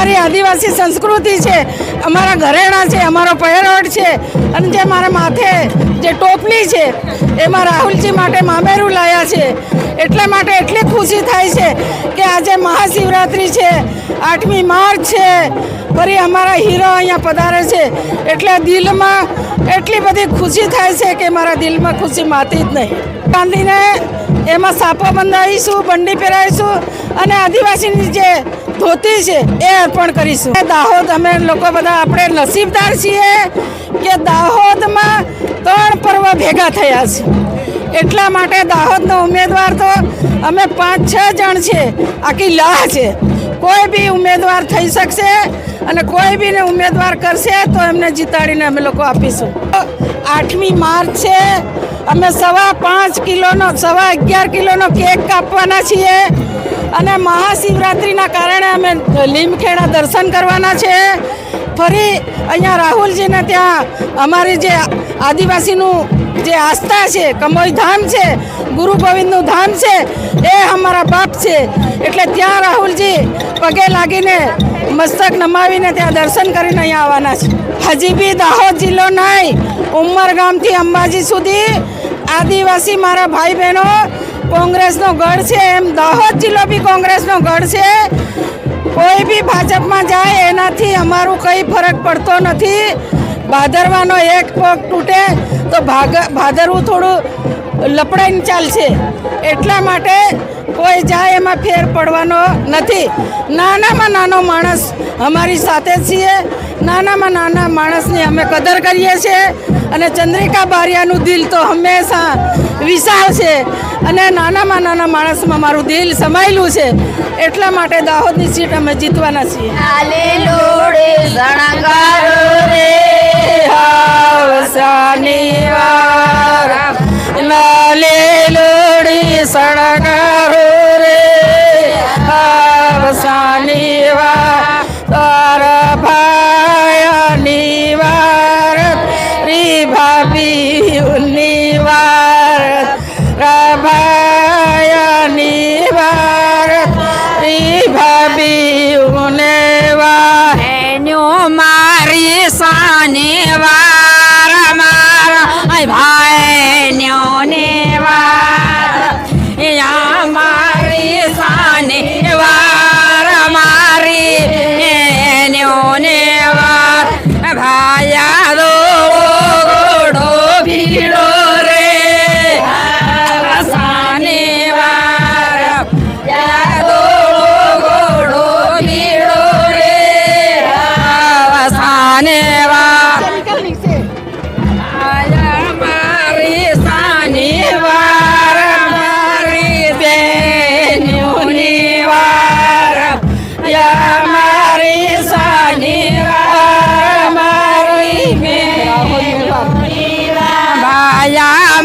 અમારી આદિવાસી સંસ્કૃતિ છે, અમારા ઘરેણાં છે, અમારો પહેરવેશ છે, અને જે મારા માથે જે ટોપલી છે એમાં રાહુલજી માટે મામેરું લાયા છે. એટલા માટે એટલી ખુશી થાય છે કે આજે મહાશિવરાત્રિ છે, 8મી માર્ચ છે, ફરી અમારા હીરો અહીંયા પધારે છે, એટલે દિલમાં એટલી બધી ખુશી થાય છે કે મારા દિલમાં ખુશી માતી જ નહીં. ગાંધીને એમાં સાપો બંધાવીશું, બંડી પહેરાવીશું અને આદિવાસીની જે ધોતી છે એ અર્પણ કરીશું. દાહોદ અમે લોકો બધા આપણે નસીબદાર છીએ કે દાહોદમાં 3 પર્વ ભેગા થયા છે. એટલા માટે દાહોદનો ઉમેદવાર તો અમે 5-6 જણ છે, આખી લાહ છે. કોઈ બી ઉમેદવાર થઈ શકશે અને કોઈ બીને ઉમેદવાર કરશે તો એમને જીતાડીને અમે લોકો આપીશું. 8મી માર્ચ છે, અમે 5.5 કિલોનો 11.5 કિલોનો કેક કાપવાના છીએ અને મહાશિવરાત્રિના કારણે અમે લીમખેડા દર્શન કરવાના છે. ફરી અહીંયા રાહુલજીને ત્યાં અમારી જે આદિવાસીનું જે આસ્થા છે, કમોઈ ધામ છે, ગુરુ ગોવિંદનું ધામ છે, એ અમારા બાપ છે, એટલે ત્યાં રાહુલજી પગે લાગીને મસ્તક નમાવીને ત્યાં દર્શન કરીને અહીંયા આવવાના છે. હજી બી દાહોદ જિલ્લો નહીં, ઉમરગામથી અંબાજી સુધી આદિવાસી મારા ભાઈ બહેનો કોંગ્રેસનો ગઢ છે, એમ દાહોદ જિલ્લો બી કોંગ્રેસનો ગઢ છે. કોઈ બી ભાજપમાં જાય એનાથી અમારું કંઈ ફરક પડતો નથી. ભાદરવાનો એક પગ તૂટે તો ભાદરવું થોડું લપડાઈને ચાલશે. એટલા માટે કોઈ જાય એમાં ફેર પડવાનો નથી. નાનામાં નાનો માણસ અમારી સાથે જ છીએ, નાનામાં નાના માણસની અમે કદર કરીએ છીએ અને ચંદ્રિકા બારિયાનું દિલ તો હંમેશા વિશાળ છે અને નાનામાં નાના માણસમાં મારું દિલ સમાયેલું છે. એટલા માટે દાહોદની સીટ અમે જીતવાના છીએ. મારી સાનેવાર મારા ભાઈનો ને વાર, મારી સાનેવાર મારી એનો ને વાર, ભાયા દો ગોડો ભીડો રે સાનેવાર, દો ગોડો ભીડો રે સાનેવાર, મારી સાનેવાર મારી બેનોની વાર, મારી સાનેવાર મારી બેનોની વાર, ભાયા